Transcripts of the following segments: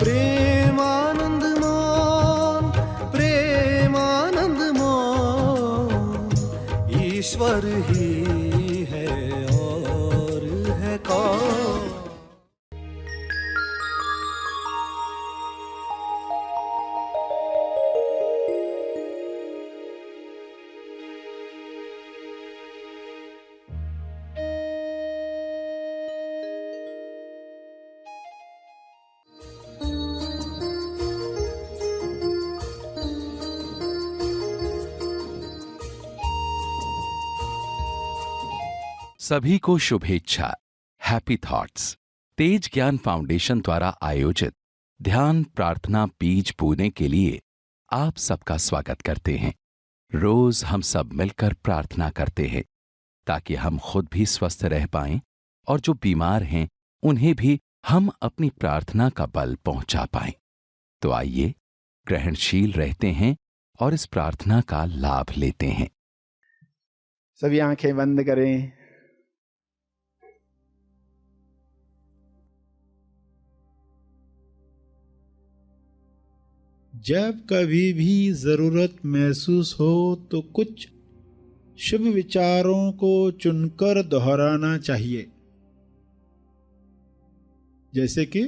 प्रेमानंद मोन, प्रेमानंद मोन, ईश्वर ही है और है कौन। सभी को शुभेच्छा। हैप्पी थॉट्स तेज ज्ञान फाउंडेशन द्वारा आयोजित ध्यान प्रार्थना बीज बोने के लिए आप सबका स्वागत करते हैं। रोज हम सब मिलकर प्रार्थना करते हैं ताकि हम खुद भी स्वस्थ रह पाएं और जो बीमार हैं उन्हें भी हम अपनी प्रार्थना का बल पहुंचा पाएं। तो आइए ग्रहणशील रहते हैं और इस प्रार्थना का लाभ लेते हैं। सभी आंखें बंद करें। जब कभी भी जरूरत महसूस हो तो कुछ शुभ विचारों को चुनकर दोहराना चाहिए, जैसे कि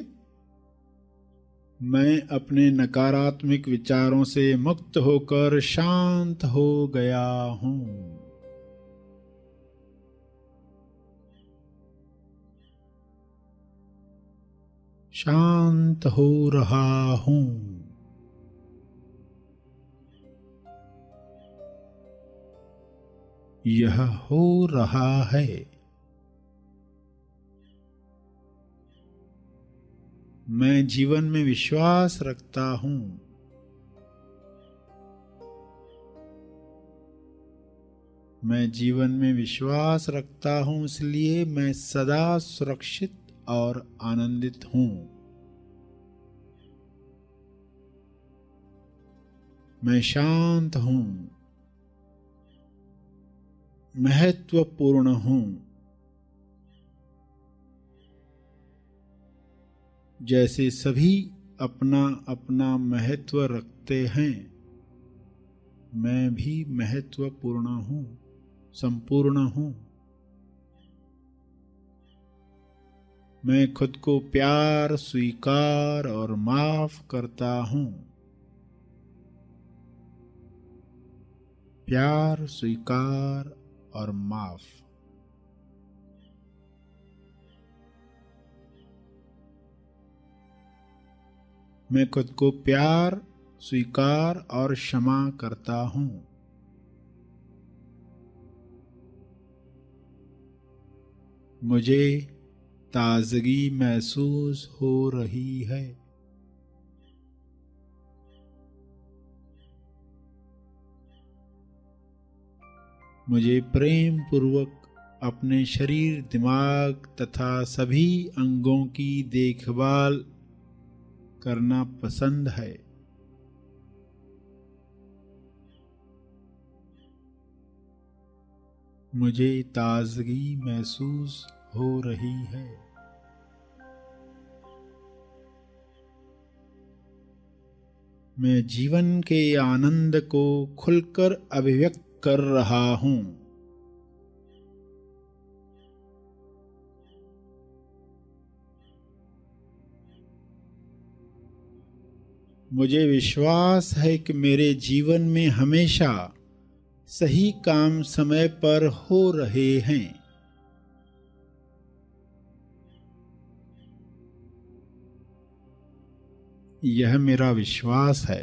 मैं अपने नकारात्मक विचारों से मुक्त होकर शांत हो गया हूं। शांत हो रहा हूं। यह हो रहा है। मैं जीवन में विश्वास रखता हूं। मैं जीवन में विश्वास रखता हूं, इसलिए मैं सदा सुरक्षित और आनंदित हूं। मैं शांत हूं, महत्वपूर्ण हूं। जैसे सभी अपना अपना महत्व रखते हैं, मैं भी महत्वपूर्ण हूं, संपूर्ण हूं। मैं खुद को प्यार, स्वीकार और माफ करता हूं। प्यार, स्वीकार और माफ। मैं खुद को प्यार, स्वीकार और क्षमा करता हूं। मुझे ताजगी महसूस हो रही है। मुझे प्रेम पूर्वक अपने शरीर, दिमाग तथा सभी अंगों की देखभाल करना पसंद है। मुझे ताजगी महसूस हो रही है। मैं जीवन के आनंद को खुलकर अभिव्यक्त कर रहा हूं। मुझे विश्वास है कि मेरे जीवन में हमेशा सही काम समय पर हो रहे हैं। यह मेरा विश्वास है।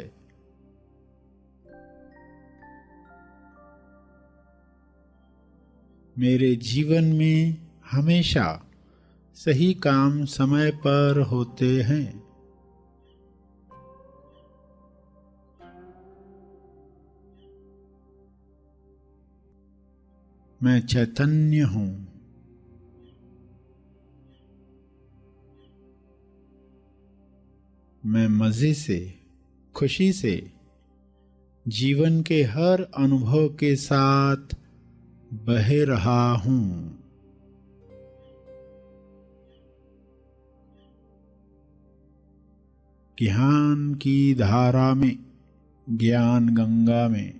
मेरे जीवन में हमेशा सही काम समय पर होते हैं। मैं चैतन्य हूं। मैं मजे से, खुशी से जीवन के हर अनुभव के साथ बह रहा हूं। ज्ञान की धारा में, ज्ञान गंगा में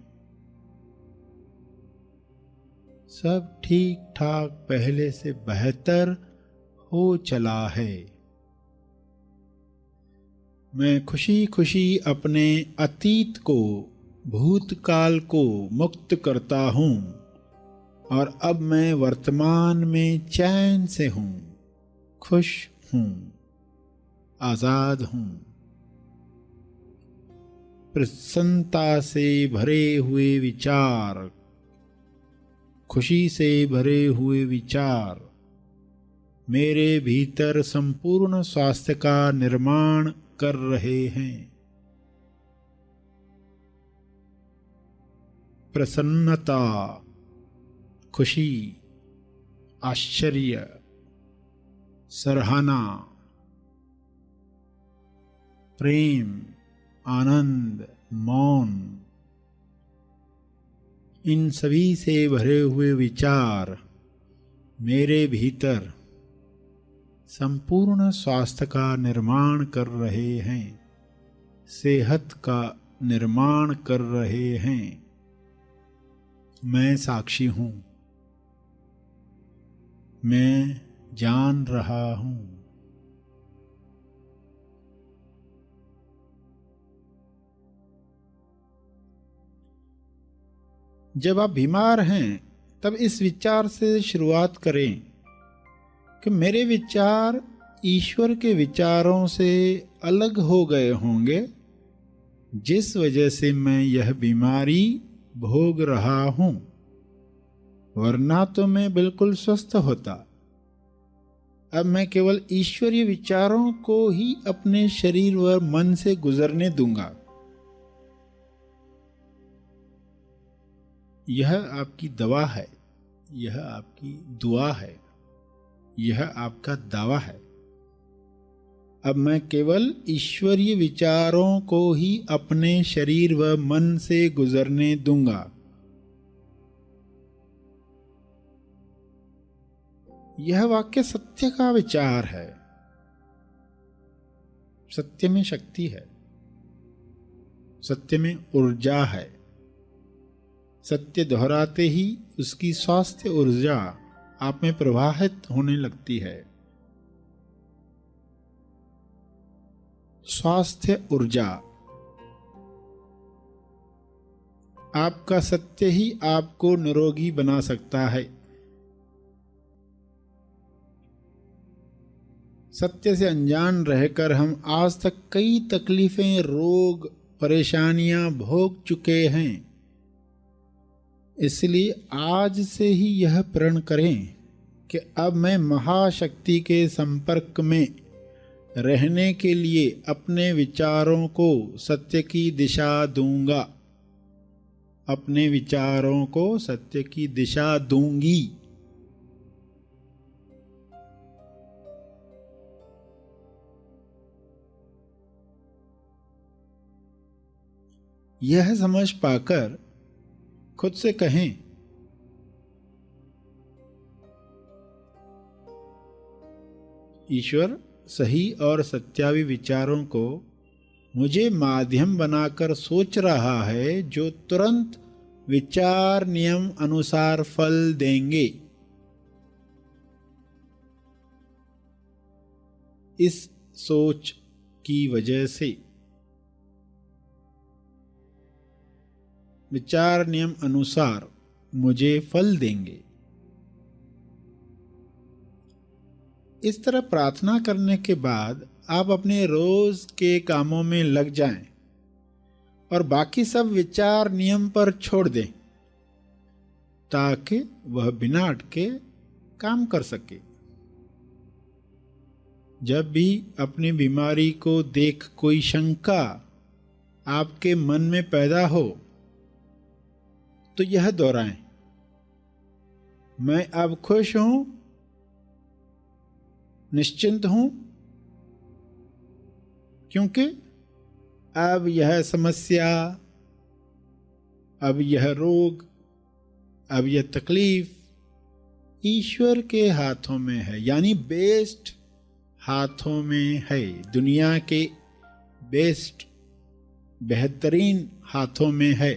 सब ठीक ठाक पहले से बेहतर हो चला है। मैं खुशी खुशी अपने अतीत को, भूतकाल को मुक्त करता हूँ और अब मैं वर्तमान में चैन से हूँ, खुश हूँ, आजाद हूँ। प्रसन्नता से भरे हुए विचार, खुशी से भरे हुए विचार मेरे भीतर संपूर्ण स्वास्थ्य का निर्माण कर रहे हैं। प्रसन्नता, खुशी, आश्चर्य, सराहना, प्रेम, आनंद, मौन, इन सभी से भरे हुए विचार मेरे भीतर संपूर्ण स्वास्थ्य का निर्माण कर रहे हैं, सेहत का निर्माण कर रहे हैं। मैं साक्षी हूँ, मैं जान रहा हूँ। जब आप बीमार हैं तब इस विचार से शुरुआत करें कि मेरे विचार ईश्वर के विचारों से अलग हो गए होंगे, जिस वजह से मैं यह बीमारी भोग रहा हूं, वरना तो मैं बिल्कुल स्वस्थ होता। अब मैं केवल ईश्वरीय विचारों को ही अपने शरीर व मन से गुजरने दूंगा। यह आपकी दवा है, यह आपकी दुआ है, यह आपका दावा है। अब मैं केवल ईश्वरीय विचारों को ही अपने शरीर व मन से गुजरने दूंगा। यह वाक्य सत्य का विचार है। सत्य में शक्ति है, सत्य में ऊर्जा है। सत्य दोहराते ही उसकी स्वास्थ्य ऊर्जा आप में प्रवाहित होने लगती है। स्वास्थ्य ऊर्जा, आपका सत्य ही आपको निरोगी बना सकता है। सत्य से अनजान रहकर हम आज तक कई तकलीफें, रोग, परेशानियां भोग चुके हैं। इसलिए आज से ही यह प्रण करें कि अब मैं महाशक्ति के संपर्क में रहने के लिए अपने विचारों को सत्य की दिशा दूंगा, अपने विचारों को सत्य की दिशा दूंगी। यह समझ पाकर खुद से कहें, ईश्वर सही और सत्यावी विचारों को मुझे माध्यम बनाकर सोच रहा है, जो तुरंत विचार नियम अनुसार फल देंगे। इस सोच की वजह से विचार नियम अनुसार मुझे फल देंगे। इस तरह प्रार्थना करने के बाद आप अपने रोज के कामों में लग जाएं और बाकी सब विचार नियम पर छोड़ दें, ताकि वह बिना अटके काम कर सके। जब भी अपनी बीमारी को देख कोई शंका आपके मन में पैदा हो तो यह दोहराएं, मैं अब खुश हूं, निश्चिंत हूं, क्योंकि अब यह समस्या, अब यह रोग, अब यह तकलीफ ईश्वर के हाथों में है, यानी बेस्ट हाथों में है, दुनिया के बेस्ट, बेहतरीन हाथों में है।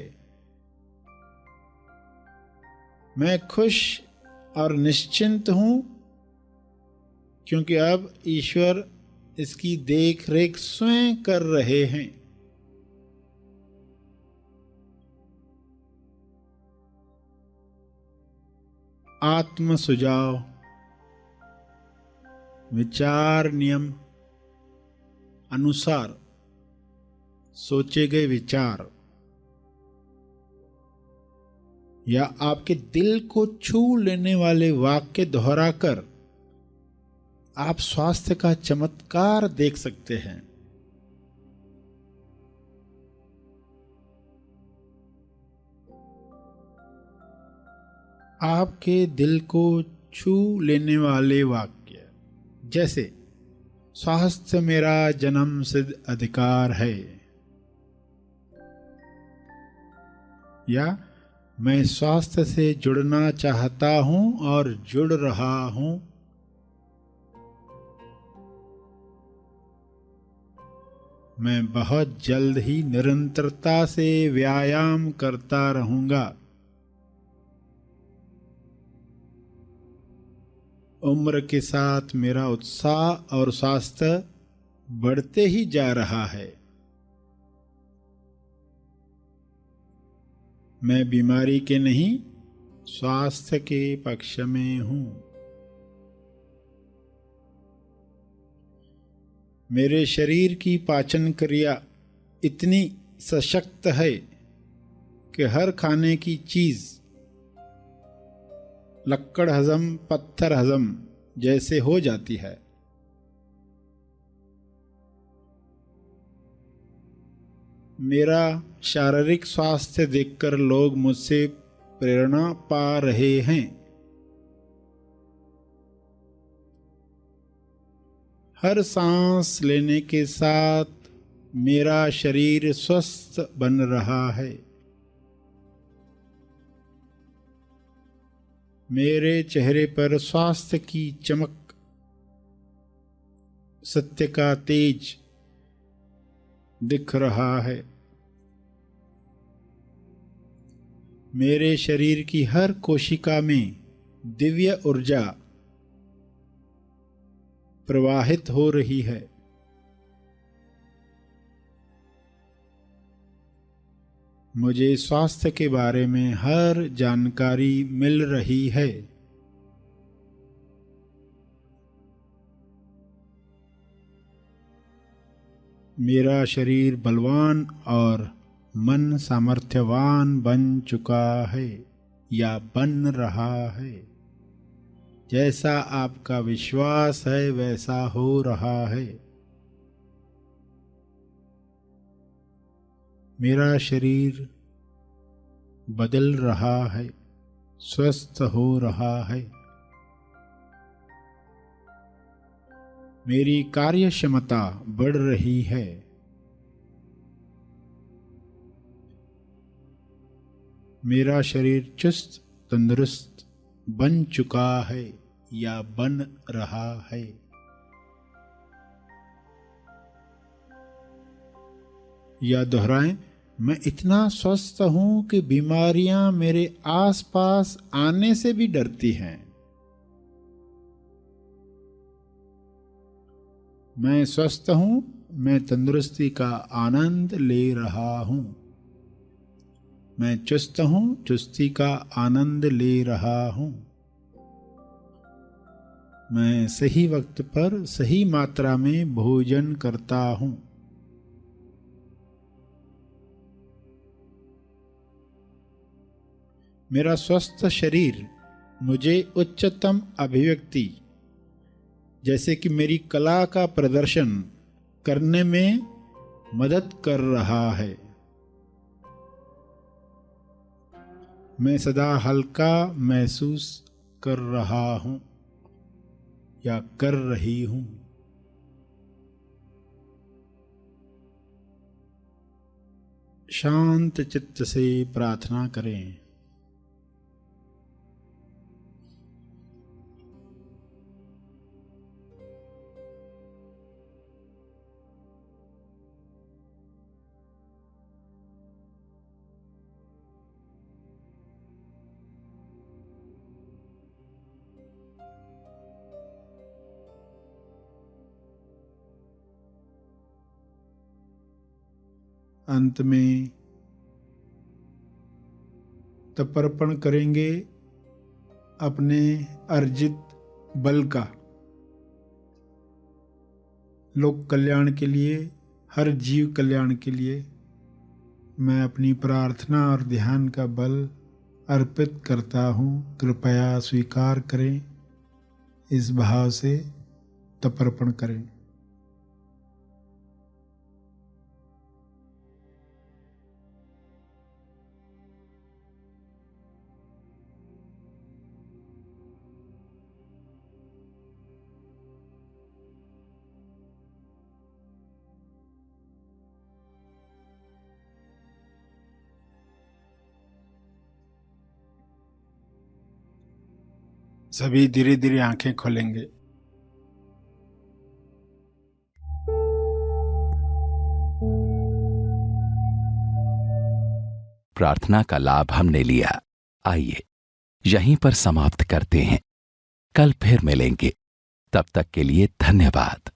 मैं खुश और निश्चिंत हूं, क्योंकि अब ईश्वर इसकी देख रेख स्वयं कर रहे हैं। आत्म सुझाव, विचार नियम अनुसार सोचे गए विचार या आपके दिल को छू लेने वाले वाक्य दोहराकर आप स्वास्थ्य का चमत्कार देख सकते हैं। आपके दिल को छू लेने वाले वाक्य जैसे स्वास्थ्य मेरा जन्म सिद्ध अधिकार है, या मैं स्वास्थ्य से जुड़ना चाहता हूं और जुड़ रहा हूं, मैं बहुत जल्द ही निरंतरता से व्यायाम करता रहूंगा, उम्र के साथ मेरा उत्साह और स्वास्थ्य बढ़ते ही जा रहा है, मैं बीमारी के नहीं स्वास्थ्य के पक्ष में हूं, मेरे शरीर की पाचन क्रिया इतनी सशक्त है कि हर खाने की चीज लक्कड़ हजम पत्थर हजम जैसे हो जाती है। मेरा शारीरिक स्वास्थ्य देखकर लोग मुझसे प्रेरणा पा रहे हैं, हर सांस लेने के साथ मेरा शरीर स्वस्थ बन रहा है, मेरे चेहरे पर स्वास्थ्य की चमक, सत्य का तेज दिख रहा है, मेरे शरीर की हर कोशिका में दिव्य ऊर्जा प्रवाहित हो रही है, मुझे स्वास्थ्य के बारे में हर जानकारी मिल रही है, मेरा शरीर बलवान और मन सामर्थ्यवान बन चुका है या बन रहा है, जैसा आपका विश्वास है वैसा हो रहा है, मेरा शरीर बदल रहा है, स्वस्थ हो रहा है, मेरी कार्य क्षमता बढ़ रही है, मेरा शरीर चुस्त तंदुरुस्त बन चुका है या बन रहा है, या दोहराएं, मैं इतना स्वस्थ हूं कि बीमारियां मेरे आसपास आने से भी डरती हैं, मैं स्वस्थ हूं, मैं तंदुरुस्ती का आनंद ले रहा हूं, मैं चुस्त हूं, चुस्ती का आनंद ले रहा हूं, मैं सही वक्त पर सही मात्रा में भोजन करता हूं, मेरा स्वस्थ शरीर मुझे उच्चतम अभिव्यक्ति जैसे कि मेरी कला का प्रदर्शन करने में मदद कर रहा है, मैं सदा हल्का महसूस कर रहा हूं या कर रही हूं, शांत चित्त से प्रार्थना करें। अंत में तर्पण करेंगे अपने अर्जित बल का, लोक कल्याण के लिए, हर जीव कल्याण के लिए मैं अपनी प्रार्थना और ध्यान का बल अर्पित करता हूँ, कृपया स्वीकार करें। इस भाव से तर्पण करें। सभी धीरे धीरे आंखें खोलेंगे। प्रार्थना का लाभ हमने लिया। आइए यहीं पर समाप्त करते हैं। कल फिर मिलेंगे। तब तक के लिए धन्यवाद।